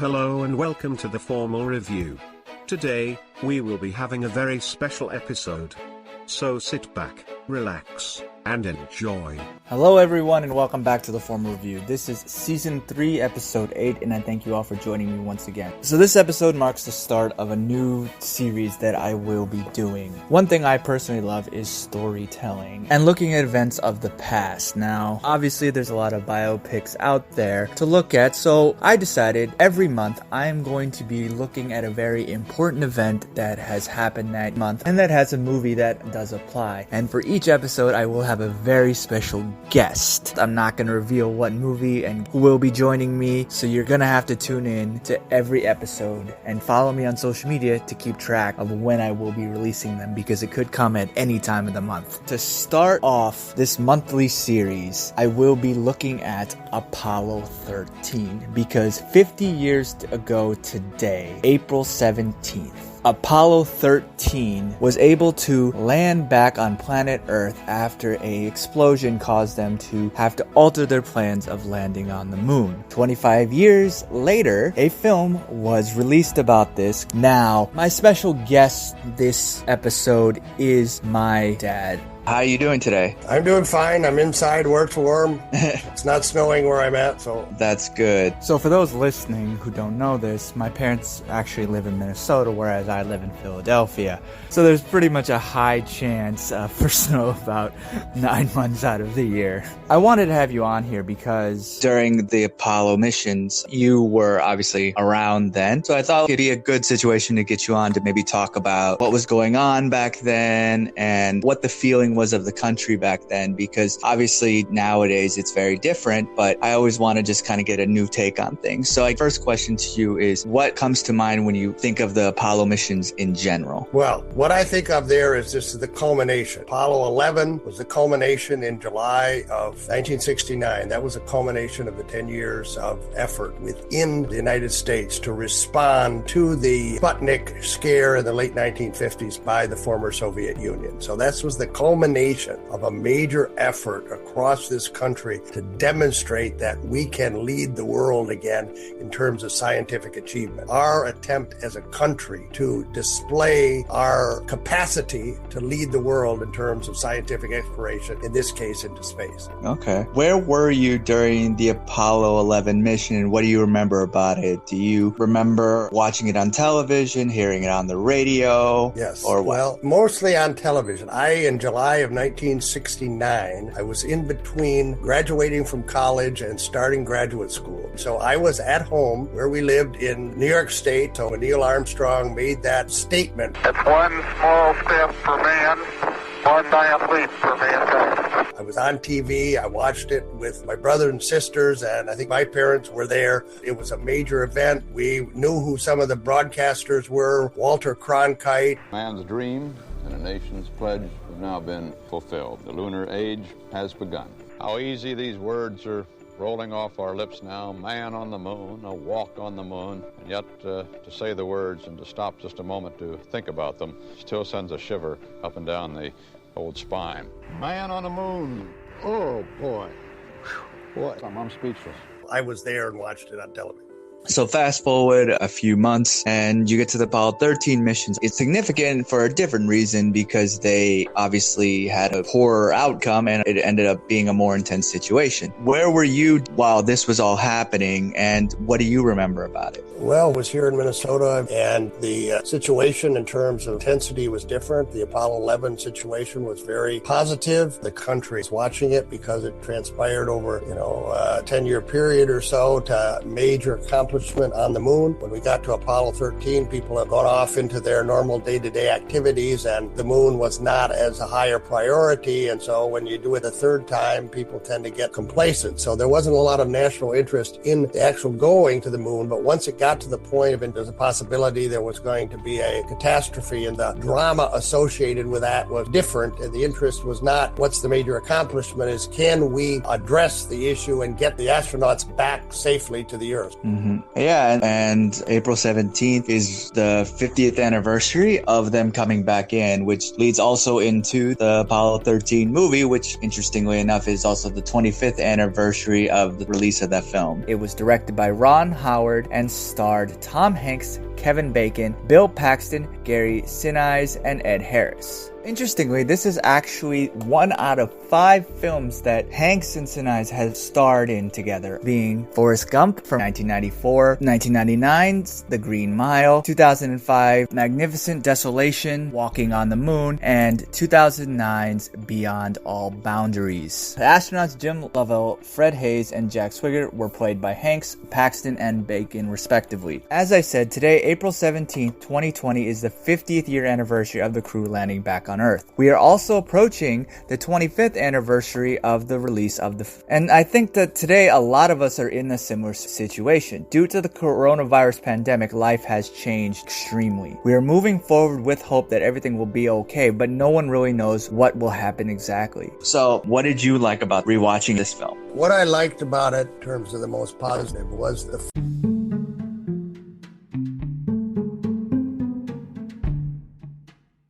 Hello and welcome to the formal review. Today, we will be having a very special episode. So sit back, relax, and enjoy. Hello everyone and welcome back to the Formal Review. This is Season 3, Episode 8, and I thank you all for joining me once again. So this episode marks the start of a new series that I will be doing. One thing I personally love is storytelling and looking at events of the past. Now, obviously there's a lot of biopics out there to look at, so I decided every month I am going to be looking at a very important event that has happened that month and that has a movie that does apply. And for each episode I will have a very special guest. I'm not going to reveal what movie and who will be joining me, so you're going to have to tune in to every episode and follow me on social media to keep track of when I will be releasing them, because it could come at any time of the month. To start off this monthly series, I will be looking at Apollo 13, because 50 years ago today, April 17th, Apollo 13 was able to land back on planet Earth after an explosion caused them to have to alter their plans of landing on the moon. 25 years later, a film was released about this. Now, my special guest this episode is my dad. How are you doing today? I'm doing fine. I'm inside where it's warm. It's not snowing where I'm at, so... That's good. So for those listening who don't know this, my parents actually live in Minnesota, whereas I live in Philadelphia. So there's pretty much a high chance for snow about 9 months out of the year. I wanted to have you on here because during the Apollo missions, you were obviously around then. So I thought it'd be a good situation to get you on to maybe talk about what was going on back then and what the feeling was of the country back then, because obviously nowadays it's very different, but I always want to just kind of get a new take on things. So my first question to you is, what comes to mind when you think of the Apollo missions in general? Well, what I think of there is this is the culmination. Apollo 11 was the culmination in July of 1969. That was a culmination of the 10 years of effort within the United States to respond to the Sputnik scare in the late 1950s by the former Soviet Union. So that was the culmination of a major effort across this country to demonstrate that we can lead the world again in terms of scientific achievement. Our attempt as a country to display our capacity to lead the world in terms of scientific exploration, in this case into space. Okay. Where were you during the Apollo 11 mission, and what do you remember about it? Do you remember watching it on television, hearing it on the radio? Yes. Or what? Well, mostly on television. In July of 1969, I was in between graduating from college and starting graduate school. So I was at home where we lived in New York State. So when Neil Armstrong made that statement, "It's one small step for man, one giant leap for mankind." I was on TV. I watched it with my brother and sisters, and I think my parents were there. It was a major event. We knew who some of the broadcasters were. Walter Cronkite. Man's dream and a nation's pledge have now been fulfilled. The lunar age has begun. How easy these words are rolling off our lips now. Man on the moon, a walk on the moon. And yet to say the words and to stop just a moment to think about them still sends a shiver up and down the old spine. Man on the moon. Oh, boy. What? I'm speechless. I was there and watched it on television. So fast forward a few months and you get to the Apollo 13 missions. It's significant for a different reason, because they obviously had a poorer outcome and it ended up being a more intense situation. Where were you while this was all happening, and what do you remember about it? Well, I was here in Minnesota, and the situation in terms of intensity was different. The Apollo 11 situation was very positive. The country is watching it because it transpired over, a 10-year period or so to major accomplishment on the moon. When we got to Apollo 13, people have gone off into their normal day-to-day activities, and the moon was not as a higher priority. And so when you do it a third time, people tend to get complacent. So there wasn't a lot of national interest in the actual going to the moon. But once it got to the point of there's a possibility there was going to be a catastrophe, and the drama associated with that was different. And the interest was not what's the major accomplishment, is can we address the issue and get the astronauts back safely to the Earth. Mm-hmm. Yeah, and April 17th is the 50th anniversary of them coming back in, which leads also into the Apollo 13 movie, which interestingly enough is also the 25th anniversary of the release of that film. It was directed by Ron Howard and starred Tom Hanks, Kevin Bacon, Bill Paxton, Gary Sinise, and Ed Harris. Interestingly, this is actually 1 out of 5 films that Hanks and Sinise have starred in together, being Forrest Gump from 1994, 1999's The Green Mile, 2005 Magnificent Desolation, Walking on the Moon, and 2009's Beyond All Boundaries. The astronauts Jim Lovell, Fred Hayes, and Jack Swigert were played by Hanks, Paxton, and Bacon respectively. As I said, today, April 17th, 2020 is the 50th year anniversary of the crew landing back on Earth. We are also approaching the 25th anniversary of the release of and I think that today a lot of us are in a similar situation. Due to the coronavirus pandemic, life has changed extremely. We are moving forward with hope that everything will be okay, but no one really knows what will happen exactly. So, what did you like about rewatching this film? What I liked about it in terms of the most positive was the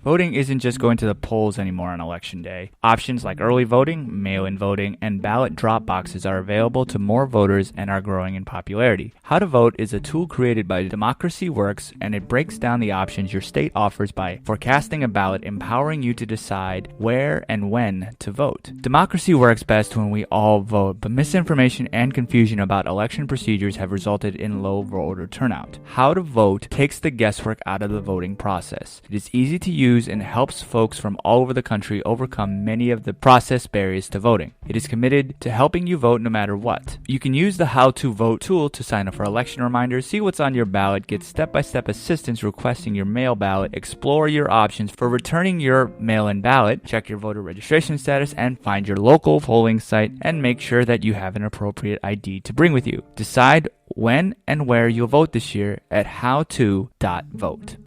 Voting isn't just going to the polls anymore on Election Day. Options like early voting, mail-in voting, and ballot drop boxes are available to more voters and are growing in popularity. How to Vote is a tool created by Democracy Works, and it breaks down the options your state offers by forecasting a ballot, empowering you to decide where and when to vote. Democracy works best when we all vote, but misinformation and confusion about election procedures have resulted in low voter turnout. How to Vote takes the guesswork out of the voting process. It is easy to use and helps folks from all over the country overcome many of the process barriers to voting. It is committed to helping you vote no matter what. You can use the How to Vote tool to sign up for election reminders, see what's on your ballot, get step-by-step assistance requesting your mail ballot, explore your options for returning your mail-in ballot, check your voter registration status, and find your local polling site and make sure that you have an appropriate ID to bring with you. Decide when and where you'll vote this year at howto.vote.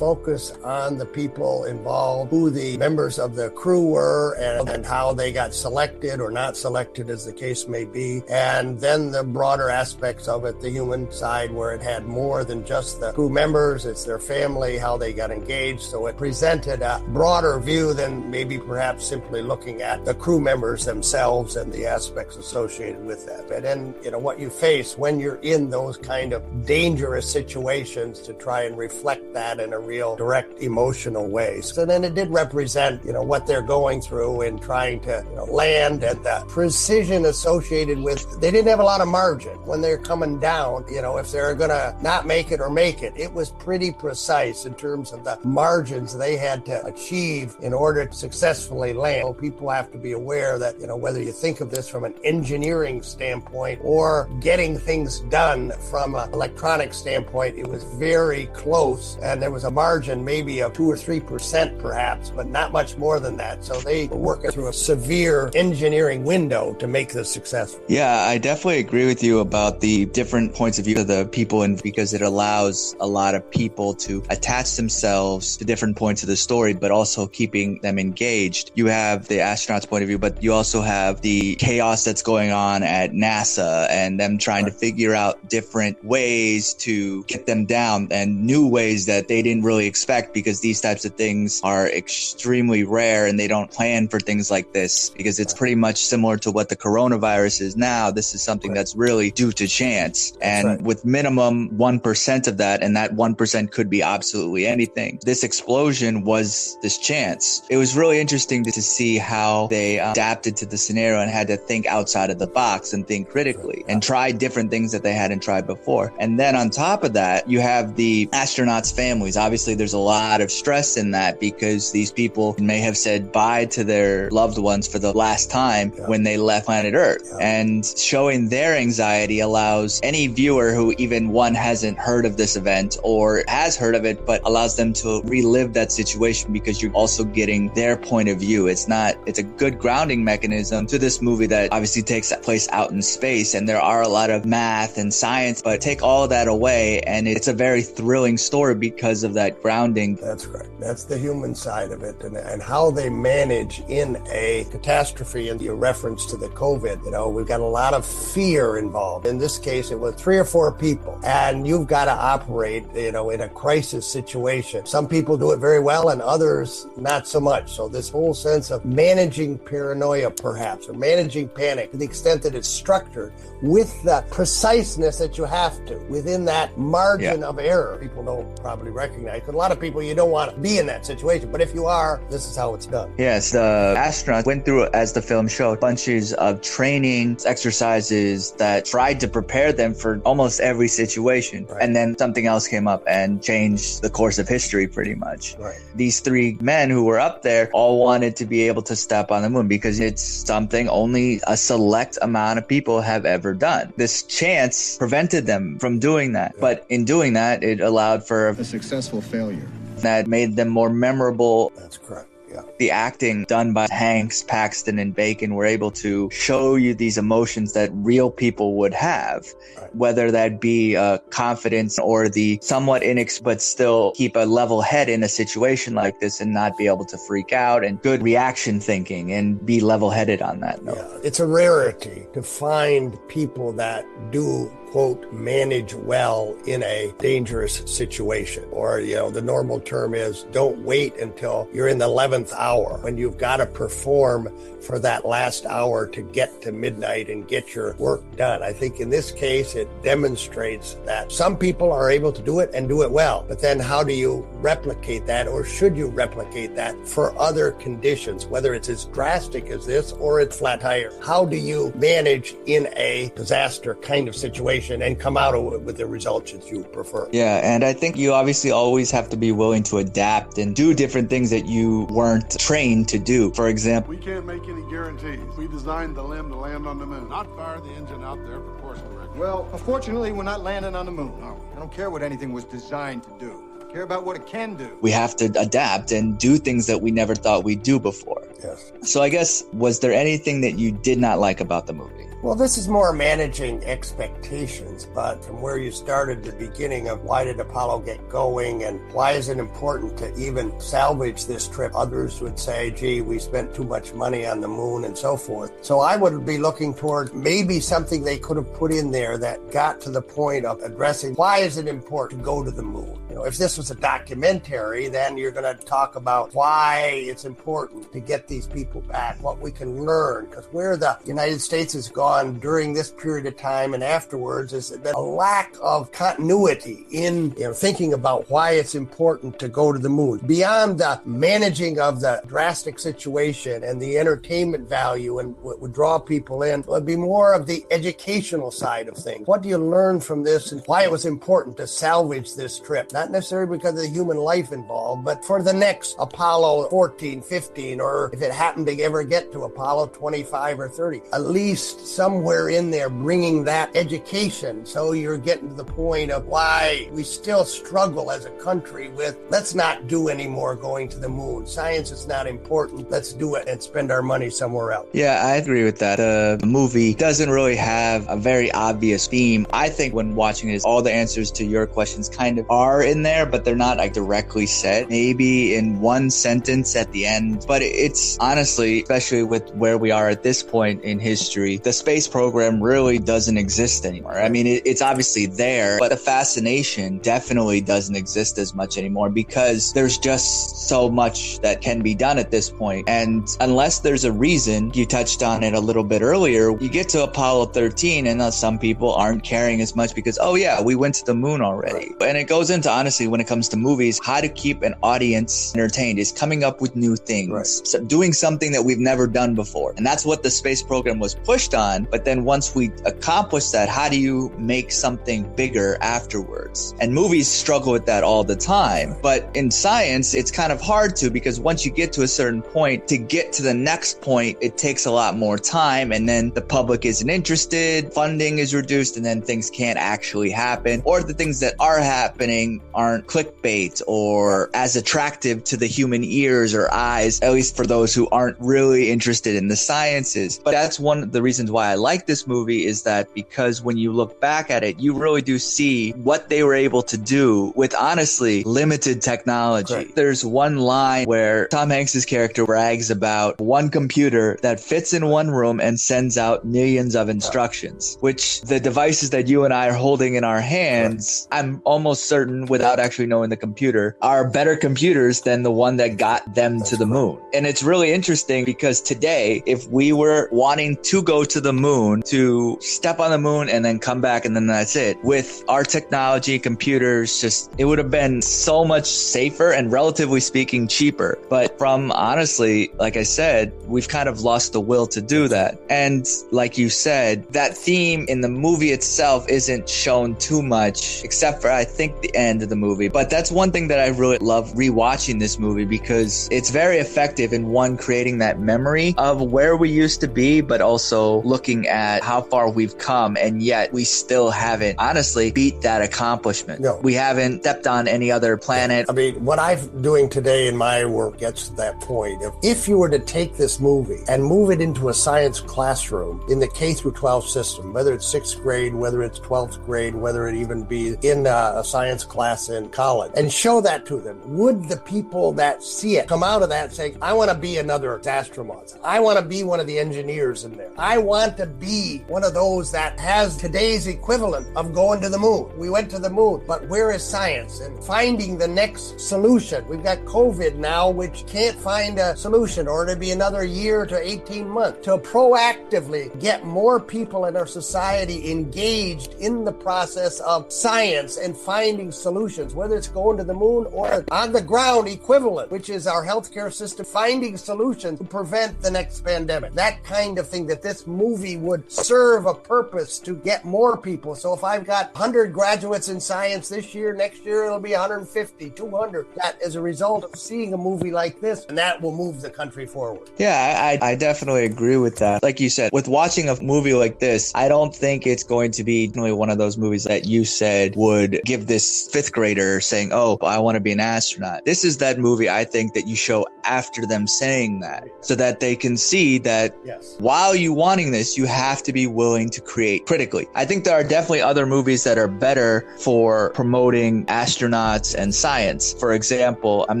focus on the people involved, who the members of the crew were, and how they got selected or not selected, as the case may be. And then the broader aspects of it, the human side, where it had more than just the crew members, it's their family, how they got engaged. So it presented a broader view than maybe perhaps simply looking at the crew members themselves and the aspects associated with that. And then, what you face when you're in those kind of dangerous situations, to try and reflect that in a real direct emotional way. So then it did represent, what they're going through in trying to land, and the precision associated with, they didn't have a lot of margin when they're coming down, if they're going to not make it or make it. It was pretty precise in terms of the margins they had to achieve in order to successfully land. So people have to be aware that, whether you think of this from an engineering standpoint or getting things done from an electronic standpoint, it was very close, and there was a margin maybe of 2 or 3% perhaps, but not much more than that. So they were working through a severe engineering window to make this successful. Yeah, I definitely agree with you about the different points of view of the people, and because it allows a lot of people to attach themselves to different points of the story, but also keeping them engaged. You have the astronauts' point of view, but you also have the chaos that's going on at NASA and them trying to figure out different ways to get them down, and new ways that they didn't really expect, because these types of things are extremely rare and they don't plan for things like this, because it's pretty much similar to what the coronavirus is now. This is something that's really due to chance, and with minimum 1% of that, and that 1% could be absolutely anything. This explosion was this chance. It was really interesting to see how they adapted to the scenario and had to think outside of the box and think critically and try different things that they hadn't tried before. And then on top of that, you have the astronauts' families. Obviously, there's a lot of stress in that, because these people may have said bye to their loved ones for the last time when they left planet Earth. And showing their anxiety allows any viewer who even hasn't heard of this event or has heard of it, but allows them to relive that situation, because you're also getting their point of view. It's a good grounding mechanism to this movie that obviously takes place out in space, and there are a lot of math and science, but take all that away and it's a very thrilling story because of that that grounding. That's right. That's the human side of it, and how they manage in a catastrophe. And your reference to the COVID, we've got a lot of fear involved. In this case, it was 3 or 4 people, and you've got to operate, in a crisis situation. Some people do it very well, and others not so much. So this whole sense of managing paranoia, perhaps, or managing panic, to the extent that it's structured with the preciseness that you have to within that margin of error. People don't probably recognize, because a lot of people, you don't want to be in that situation, but if you are, this is how it's done. Yes, the astronauts went through, as the film showed, bunches of training exercises that tried to prepare them for almost every situation. Right. And then something else came up and changed the course of history pretty much. Right. These 3 men who were up there all wanted to be able to step on the moon because it's something only a select amount of people have ever done. This chance prevented them from doing that. Yeah. But in doing that, it allowed for a successful failure that made them more memorable. That's correct. Yeah. The acting done by Hanks, Paxton, and Bacon were able to show you these emotions that real people would have, Right. whether that be confidence or the somewhat but still keep a level head in a situation like this and not be able to freak out, and good reaction thinking and be level-headed on that note. Yeah. It's a rarity to find people that do, quote, manage well in a dangerous situation. Or, the normal term is don't wait until you're in the 11th hour when you've got to perform for that last hour to get to midnight and get your work done. I think in this case, it demonstrates that some people are able to do it and do it well. But then how do you replicate that, or should you replicate that for other conditions, whether it's as drastic as this or it's flat tire? How do you manage in a disaster kind of situation and come out of it with the results that you prefer? Yeah, and I think you obviously always have to be willing to adapt and do different things that you weren't trained to do. For example, we can't make any guarantees. We designed the LEM to land on the moon, not fire the engine out there for course correction. Well, unfortunately, we're not landing on the moon. No, I don't care what anything was designed to do. I care about what it can do. we have to adapt and do things that we never thought we'd do before. Yes. So I guess, was there anything that you did not like about the movie? Well, this is more managing expectations, but from where you started, the beginning of why did Apollo get going and why is it important to even salvage this trip? Others would say, gee, we spent too much money on the moon and so forth. So I would be looking toward maybe something they could have put in there that got to the point of addressing why is it important to go to the moon? If this was a documentary, then you're going to talk about why it's important to get these people back, what we can learn, because where the United States has gone during this period of time and afterwards is been a lack of continuity in thinking about why it's important to go to the moon. Beyond the managing of the drastic situation and the entertainment value and what would draw people in, it would be more of the educational side of things. What do you learn from this and why it was important to salvage this trip? Not necessarily because of the human life involved, but for the next Apollo 14, 15, or if it happened to ever get to Apollo 25 or 30, at least somewhere in there bringing that education. So you're getting to the point of why we still struggle as a country with, let's not do any more going to the moon. Science is not important. Let's do it and spend our money somewhere else. Yeah, I agree with that. The movie doesn't really have a very obvious theme. I think when watching it, all the answers to your questions kind of are in there, but they're not like directly said. Maybe in one sentence at the end. But it's honestly, especially with where we are at this point in history, the space program really doesn't exist anymore. I mean, it's obviously there, but the fascination definitely doesn't exist as much anymore because there's just so much that can be done at this point. And unless there's a reason, you touched on it a little bit earlier, you get to Apollo 13 and some people aren't caring as much because, oh yeah, we went to the moon already. And it goes into, honestly, when it comes to movies, how to keep an audience entertained is coming up with new things, so doing something that we've never done before. And that's what the space program was pushed on. But then once we accomplish that, how do you make something bigger afterwards? And movies struggle with that all the time. But in science, it's kind of hard to, because once you get to a certain point, to get to the next point, it takes a lot more time. And then the public isn't interested, funding is reduced, and then things can't actually happen. Or the things that are happening aren't clickbait or as attractive to the human ears or eyes, at least for those who aren't really interested in the sciences. But that's one of the reasons why I like this movie is that because when you look back at it, you really do see what they were able to do with honestly limited technology. Correct. There's one line where Tom Hanks's character brags about one computer that fits in one room and sends out millions of instructions, which the devices that you and I are holding in our hands, I'm almost certain without actually knowing the computer, are better computers than the one that got them to the moon. And it's really interesting because today, if we were wanting to go to the moon, to step on the moon and then come back and then that's it, with our technology, computers, just it would have been so much safer and relatively speaking cheaper. But from honestly, like I said, we've kind of lost the will to do that. And like you said, that theme in the movie itself isn't shown too much, except for I think the end of the movie. But that's one thing that I really love rewatching this movie because it's very effective in one, creating that memory of where we used to be, but also looking at how far we've come, and yet we still haven't honestly beat that accomplishment. No. We haven't stepped on any other planet. I mean, what I'm doing today in my work gets to that point. If you were to take this movie and move it into a science classroom in the K through 12 system, whether it's 6th grade, whether it's 12th grade, whether it even be in a science class in college, and show that to them, would the people that see it come out of that saying, I want to be another astronaut. I want to be one of the engineers in there. I want to be one of those that has today's equivalent of going to the moon. We went to the moon, but where is science and finding the next solution? We've got COVID now, which can't find a solution, or it'll be another year to 18 months to proactively get more people in our society engaged in the process of science and finding solutions, whether it's going to the moon or on the ground equivalent, which is our healthcare system, finding solutions to prevent the next pandemic. That kind of thing, that this movie would serve a purpose to get more people. So if I've got 100 graduates in science this year, next year it'll be 150, 200. That as a result of seeing a movie like this, and that will move the country forward. Yeah, I definitely agree with that. Like you said, with watching a movie like this, I don't think it's going to be one of those movies that you said would give this 5th grader saying, oh, I want to be an astronaut. This is that movie I think that you show after them saying that, so that they can see that while you wanting this, you have to be willing to create critically. I think there are definitely other movies that are better for promoting astronauts and science. For example, I'm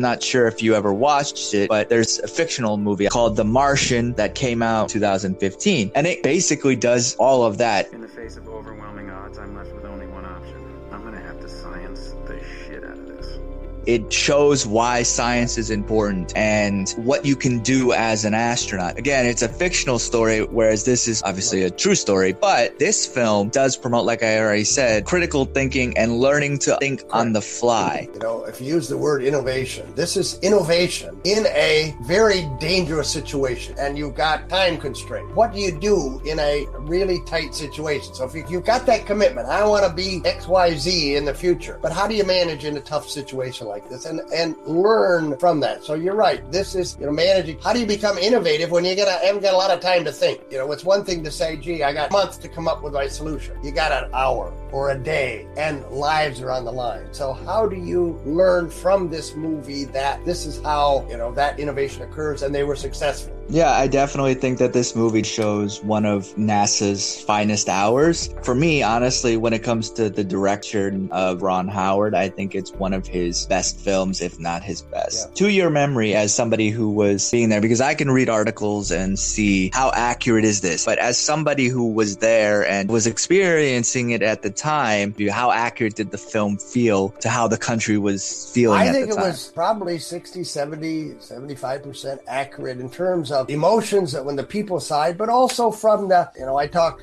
not sure if you ever watched it, but there's a fictional movie called The Martian that came out in 2015. And it basically does all of that. In the face of overwhelming odds, I'm left with only one option. I'm going to have to science the shit out of this. It shows why science is important and what you can do as an astronaut. Again, it's a fictional story, whereas this is obviously a true story. But this film does promote, like I already said, critical thinking and learning to think on the fly. You know, if you use the word innovation, this is innovation in a very dangerous situation, and you've got time constraint. What do you do in a really tight situation? So if you've got that commitment, I want to be XYZ in the future, but how do you manage in a tough situation like this and learn from that? So you're right. This is, managing. How do you become innovative when you haven't got a lot of time to think? It's one thing to say, gee, I got months to come up with my solution. You got an hour or a day, and lives are on the line. So how do you learn from this movie that this is how, that innovation occurs and they were successful? Yeah, I definitely think that this movie shows one of NASA's finest hours. For me, honestly, when it comes to the direction of Ron Howard, I think it's one of his best films, if not his best. Yeah. To your memory, as somebody who was being there, because I can read articles and see how accurate is this, but as somebody who was there and was experiencing it at the time, how accurate did the film feel to how the country was feeling at the time? I think it was probably 60, 70, 75% accurate in terms of emotions that when the people side, but also from the, I talked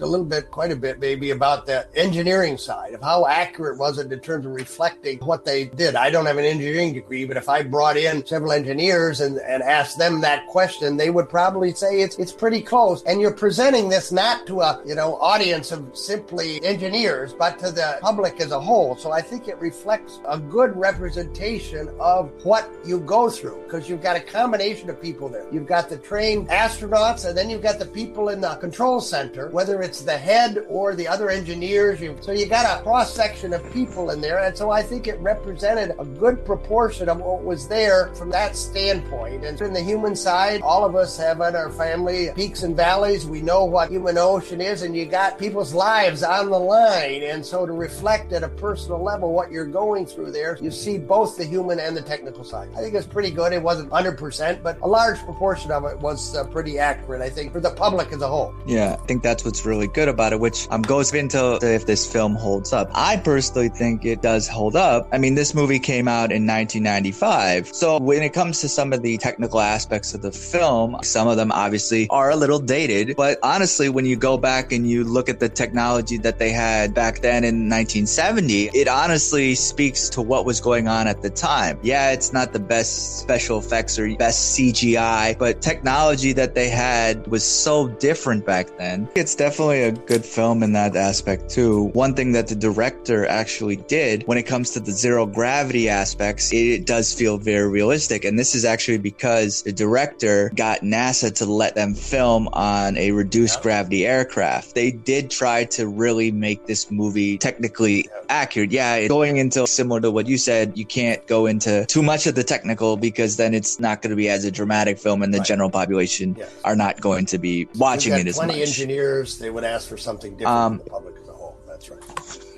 quite a bit maybe about the engineering side of how accurate was it in terms of reflecting what they did. I don't have an engineering degree, but if I brought in several engineers and asked them that question, they would probably say it's pretty close. And you're presenting this not to a, audience of simply engineers, but to the public as a whole. So I think it reflects a good representation of what you go through, because you've got a combination of people there. You've got the trained astronauts, and then you've got the people in the control center, whether it's the head or the other engineers. So you got a cross-section of people in there, and so I think it represented a good proportion of what was there from that standpoint. And in the human side, all of us have in our family peaks and valleys. We know what human emotion is, and you got people's lives on the line. And so to reflect at a personal level what you're going through there, you see both the human and the technical side. I think it's pretty good. It wasn't 100%, but a large proportion of it was pretty accurate, I think, for the public as a whole. Yeah, I think that's what's really good about it, which goes into if this film holds up. I personally think it does hold up. I mean, this movie came out in 1995. So when it comes to some of the technical aspects of the film, some of them obviously are a little dated. But honestly, when you go back and you look at the technology that they had back then in 1970, it honestly speaks to what was going on at the time. Yeah, it's not the best special effects or best CGI, but technology that they had was so different back then. It's definitely a good film in that aspect too. One thing that the director actually did when it comes to the zero gravity aspects, it does feel very realistic. And this is actually because the director got NASA to let them film on a reduced gravity aircraft. They did try to really make this movie technically accurate. Yeah, going into similar to what you said, you can't go into too much of the technical because then it's not going to be as a dramatic film and the general population are not going to be watching it as much. 20 engineers, they would ask for something different from the public as a whole. That's right.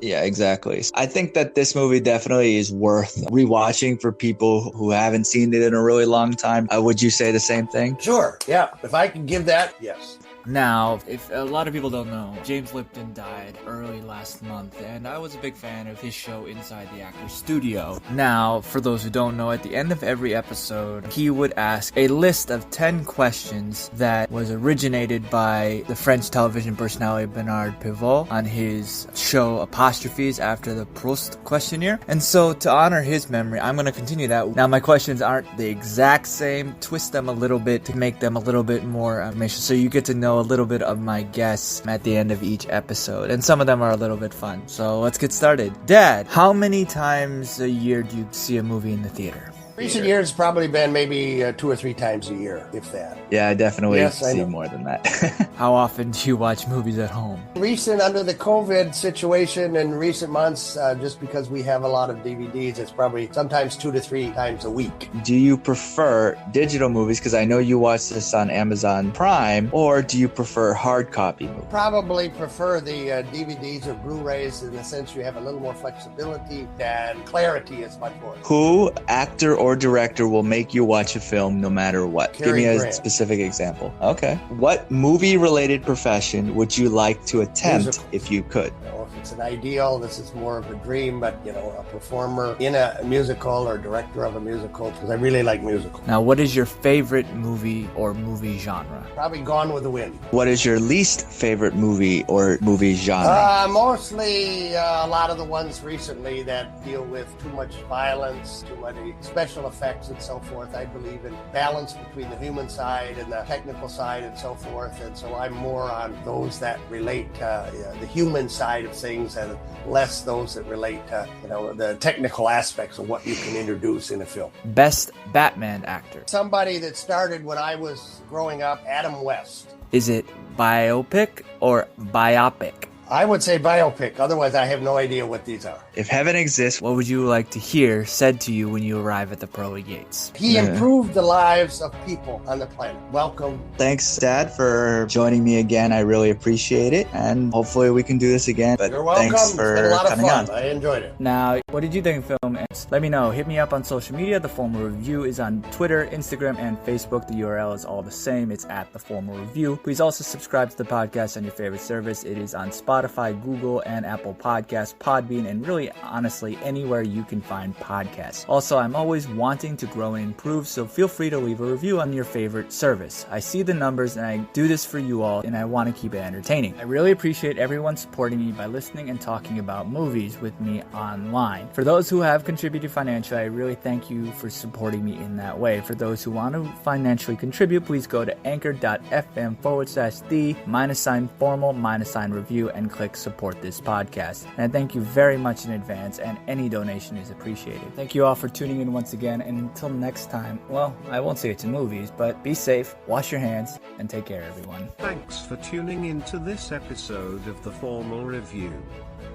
Yeah, exactly. I think that this movie definitely is worth rewatching for people who haven't seen it in a really long time. Would you say the same thing? Sure. Yeah. If I can give that, yes. Now, if a lot of people don't know, James Lipton died early last month, and I was a big fan of his show Inside the Actors Studio. Now, for those who don't know, at the end of every episode, he would ask a list of 10 questions that was originated by the French television personality Bernard Pivot on his show Apostrophes after the Proust questionnaire. And so, to honor his memory, I'm going to continue that. Now, my questions aren't the exact same, twist them a little bit to make them a little bit more information, so you get to know a little bit of my guests at the end of each episode, and some of them are a little bit fun. So let's get started. Dad, how many times a year do you see a movie in the theater? Recent years, probably been maybe 2 or 3 times a year, if that. Yeah, I definitely see more than that. How often do you watch movies at home? Recent, under the COVID situation in recent months, just because we have a lot of DVDs, it's probably sometimes 2 to 3 times a week. Do you prefer digital movies, because I know you watch this on Amazon Prime, or do you prefer hard copy movies? Probably prefer the DVDs or Blu-rays in the sense you have a little more flexibility and clarity is much more. Who, actor or director, will make you watch a film no matter what? Give me a Grant. specific example. Okay. What movie-related profession would you like to attempt if you could? If it's an ideal, this is more of a dream, but a performer in a musical or director of a musical, because I really like musicals. Now, what is your favorite movie or movie genre? Probably Gone with the Wind. What is your least favorite movie or movie genre? Mostly a lot of the ones recently that deal with too much violence, too many special effects and so forth. I believe in balance between the human side and the technical side and so forth, and so I'm more on those that relate to the human side of things and less those that relate to the technical aspects of what you can introduce in a film. Best Batman actor? Somebody that started when I was growing up, Adam West. Is it biopic or biopic? I would say biopic. Otherwise, I have no idea what these are. If heaven exists, what would you like to hear said to you when you arrive at the pearly gates? He improved the lives of people on the planet. Welcome. Thanks, Dad, for joining me again. I really appreciate it, and hopefully we can do this again. But you're welcome. Thanks for it's been a lot of coming fun. on. I enjoyed it. Now, what did you think of film? Let me know. Hit me up on social media. The Formal Review is on Twitter, Instagram, and Facebook. The URL is all the same. It's at The Formal Review. Please also subscribe to the podcast on your favorite service. It is on Spotify, Google, and Apple Podcasts, Podbean, and really, honestly, anywhere you can find podcasts. Also, I'm always wanting to grow and improve, so feel free to leave a review on your favorite service. I see the numbers, and I do this for you all, and I want to keep it entertaining. I really appreciate everyone supporting me by listening and talking about movies with me online. For those who have contributed financially, I really thank you for supporting me in that way. For those who want to financially contribute, please go to anchor.fm/the-formal-review and click support this podcast. And I thank you very much in advance, and any donation is appreciated. Thank you all for tuning in once again, and until next time, well, I won't say it to movies, but be safe, wash your hands, and take care, everyone. Thanks for tuning in to this episode of The Formal Review.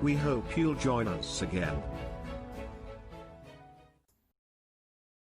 We hope you'll join us again.